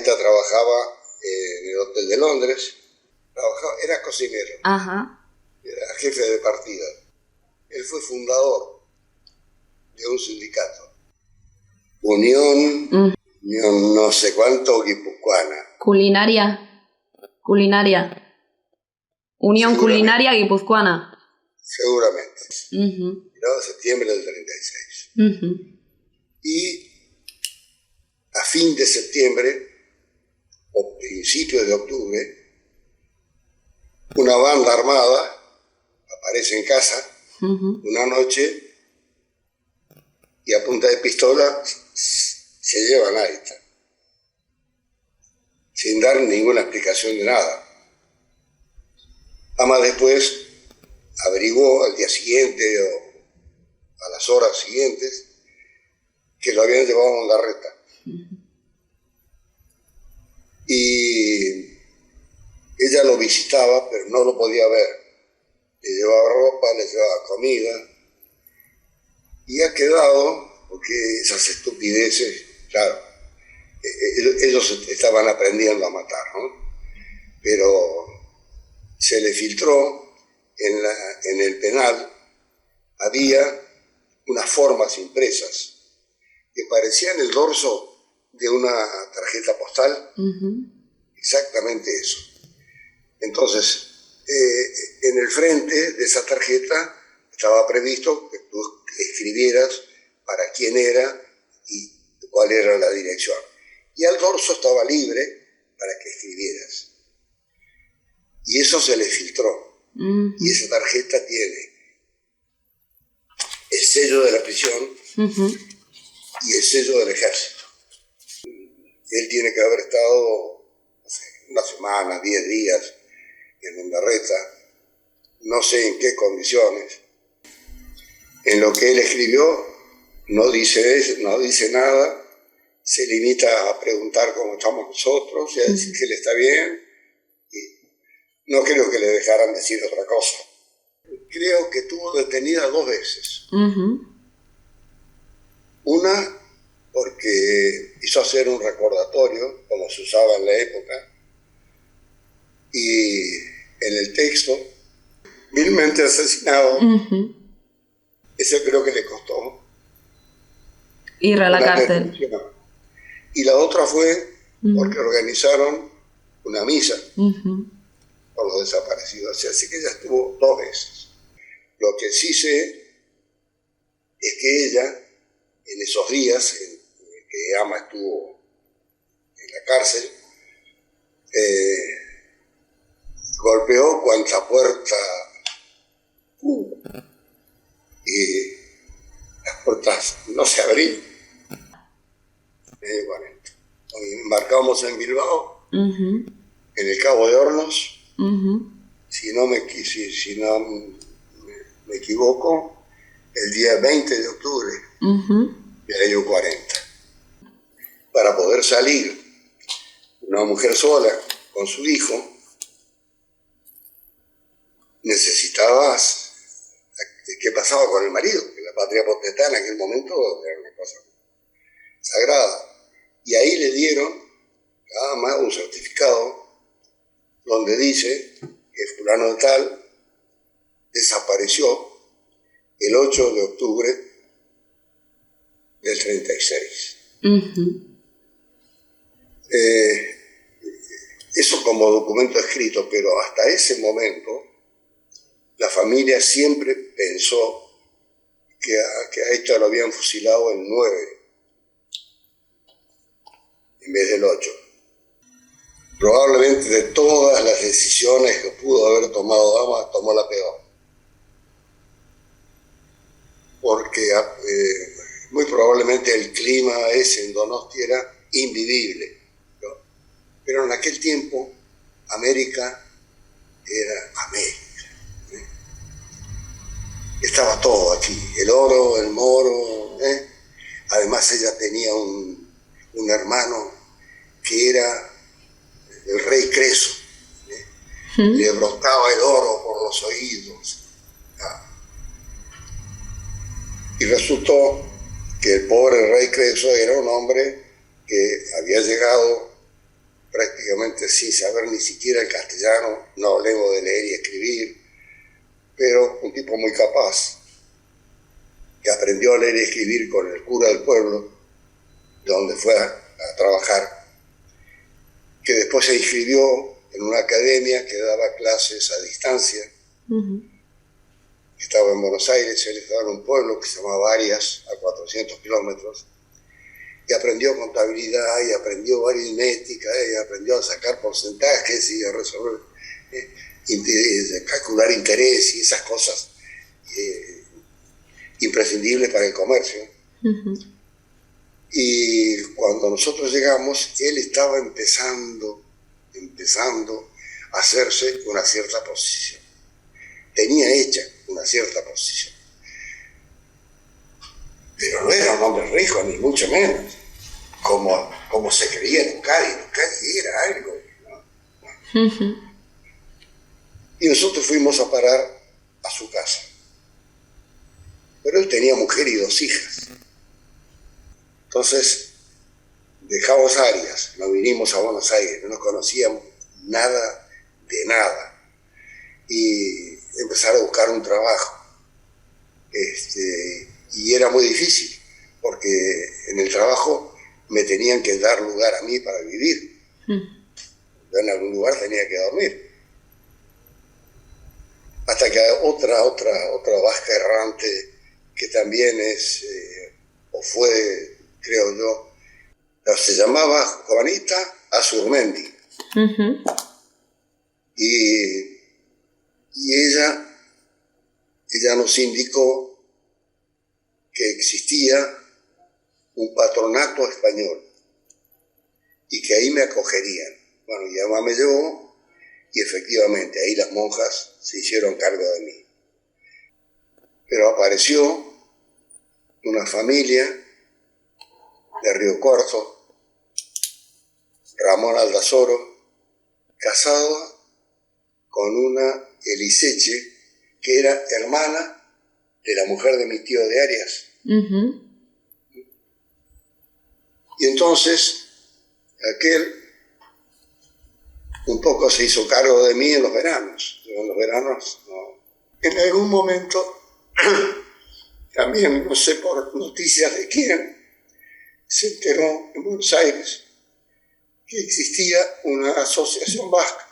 Aita trabajaba en el Hotel de Londres, era cocinero, era jefe de partida. Él fue fundador de un sindicato, Unión no sé cuánto guipuzcoana. Culinaria. Unión Culinaria Guipuzcoana. Seguramente. En septiembre del 36. Y a fin de septiembre, o principios de octubre, una banda armada aparece en casa una noche y a punta de pistola se llevan a Aita, sin dar ninguna explicación de nada. Además después averiguó al día siguiente o a las horas siguientes que lo habían llevado a Ondarreta. Y ella lo visitaba, pero no lo podía ver. Le llevaba ropa, le llevaba comida. Y ha quedado, porque esas estupideces, claro, ellos estaban aprendiendo a matar, ¿no? Pero se le filtró en el penal, había unas formas impresas que parecían el dorso de una tarjeta postal, exactamente eso. Entonces, en el frente de esa tarjeta estaba previsto que tú escribieras para quién era y cuál era la dirección. Y al dorso estaba libre para que escribieras. Y eso se le filtró. Y esa tarjeta tiene el sello de la prisión y el sello del ejército. Él tiene que haber estado, no sé, una semana, 10 días en Ondarreta, no sé en qué condiciones. En lo que él escribió no dice nada, se limita a preguntar cómo estamos nosotros y a decir que él está bien. Y no creo que le dejaran decir otra cosa. Creo que estuvo detenida 2 veces. Una porque hizo hacer un recordatorio, como se usaba en la época, y en el texto, vilmente asesinado. Eso creo que le costó ir a la cárcel. Y la otra fue porque organizaron una misa por los desaparecidos. Así que ella estuvo 2 veces. Lo que sí sé es que ella, en esos días en que Ama estuvo en la cárcel, golpeó cuanta puerta y las puertas no se abrían. Bueno, embarcamos en Bilbao, en el Cabo de Hornos, si no me equivoco, el día 20 de octubre del año 40. Para poder salir una mujer sola con su hijo, necesitabas. ¿Qué pasaba con el marido? Que la patria potestad en aquel momento era una cosa sagrada. Y ahí le dieron nada más un certificado donde dice que fulano de tal desapareció el 8 de octubre del 36. Eso como documento escrito, pero hasta ese momento la familia siempre pensó que a Aita lo habían fusilado el 9 en vez del 8. Probablemente de todas las decisiones que pudo haber tomado Ama, tomó la peor. Porque muy probablemente el clima ese en Donosti era invivible, ¿no? Pero en aquel tiempo América era América. Estaba todo aquí, el oro, el moro. Además ella tenía un hermano que era el rey Creso. Le brotaba el oro por los oídos. Y resultó que el pobre rey Creso era un hombre que había llegado prácticamente sin saber ni siquiera el castellano, no leo de leer y escribir, pero un tipo muy capaz, que aprendió a leer y escribir con el cura del pueblo, donde fue a trabajar, que después se inscribió en una academia que daba clases a distancia, que estaba en Buenos Aires. Él estaba en un pueblo que se llamaba Arias, a 400 kilómetros, y aprendió contabilidad, y aprendió aritmética, y aprendió a sacar porcentajes y a resolver, calcular interés y esas cosas imprescindibles para el comercio. Y cuando nosotros llegamos, él estaba empezando a hacerse una cierta posición. Tenía hecha una cierta posición. Pero no era un hombre rico, ni mucho menos, como se creía en Euskadi. En Euskadi era algo, ¿no? Y nosotros fuimos a parar a su casa. Pero él tenía mujer y 2 hijas. Entonces, dejamos Arias, nos vinimos a Buenos Aires, no nos conocíamos nada de nada. Y empezar a buscar un trabajo. Y era muy difícil, porque en el trabajo me tenían que dar lugar a mí para vivir. Yo en algún lugar tenía que dormir. Hasta que otra vasca errante, que también es, o fue, creo yo, se llamaba Juanita Azurmendi. Y ella nos indicó que existía un patronato español y que ahí me acogerían. Bueno, mi mamá me llevó y efectivamente ahí las monjas se hicieron cargo de mí. Pero apareció una familia de Río Cuarto, Ramón Aldazoro, casado con una Eliseche, que era hermana de la mujer de mi tío de Arias. Y entonces, aquel un poco se hizo cargo de mí en los veranos. En los veranos, no. En algún momento, también, no sé por noticias de quién, se enteró en Buenos Aires que existía una asociación vasca,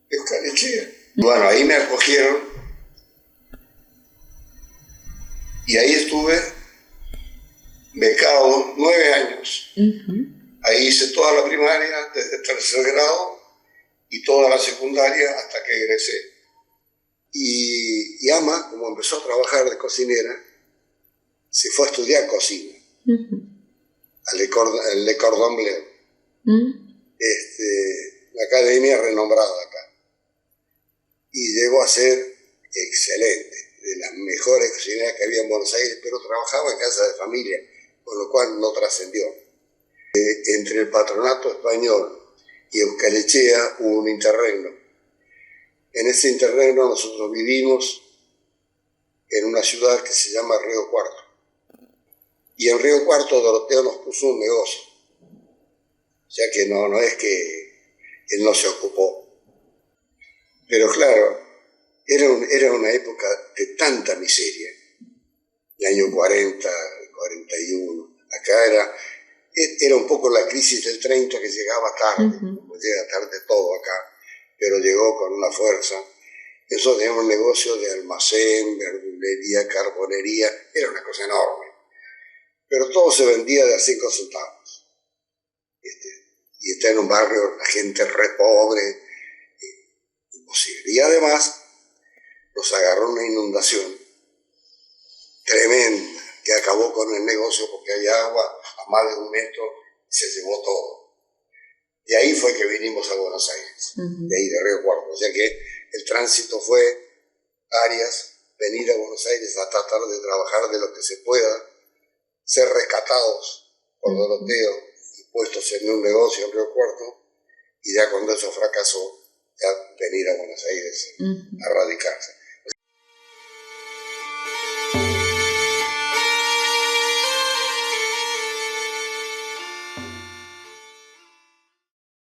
Euskal. Bueno, ahí me acogieron y ahí estuve becado 9 años. Ahí hice toda la primaria, desde 3er grado, y toda la secundaria hasta que egresé. Y Ama, como empezó a trabajar de cocinera, se fue a estudiar cocina al Le Cordon Bleu, la academia renombrada acá. Y llegó a ser excelente, de las mejores cocineras que había en Buenos Aires, pero trabajaba en casa de familia, con lo cual no trascendió. Entre el patronato español y Euskalechea hubo un interregno. En ese interregno nosotros vivimos en una ciudad que se llama Río Cuarto. Y en Río Cuarto Doroteo nos puso un negocio. O sea que no es que él no se ocupó. Pero claro, era una época de tanta miseria. El año 40, 41. Acá era un poco la crisis del 30 que llegaba tarde, como llega tarde todo acá, pero llegó con una fuerza. Eso tenía un negocio de almacén, verdulería, carbonería, era una cosa enorme. Pero todo se vendía de a 5 centavos. Y está en un barrio, la gente re pobre, imposible. Y además nos agarró una inundación tremenda que acabó con el negocio porque hay agua a más de 1 metro y se llevó todo. Y ahí fue que vinimos a Buenos Aires, de ahí de Río Cuarto. O sea que el tránsito fue Arias, venir a Buenos Aires a tratar de trabajar de lo que se pueda, ser rescatados por Doroteo y puestos en un negocio en Río Cuarto, y ya cuando eso fracasó, ya venir a Buenos Aires a radicarse.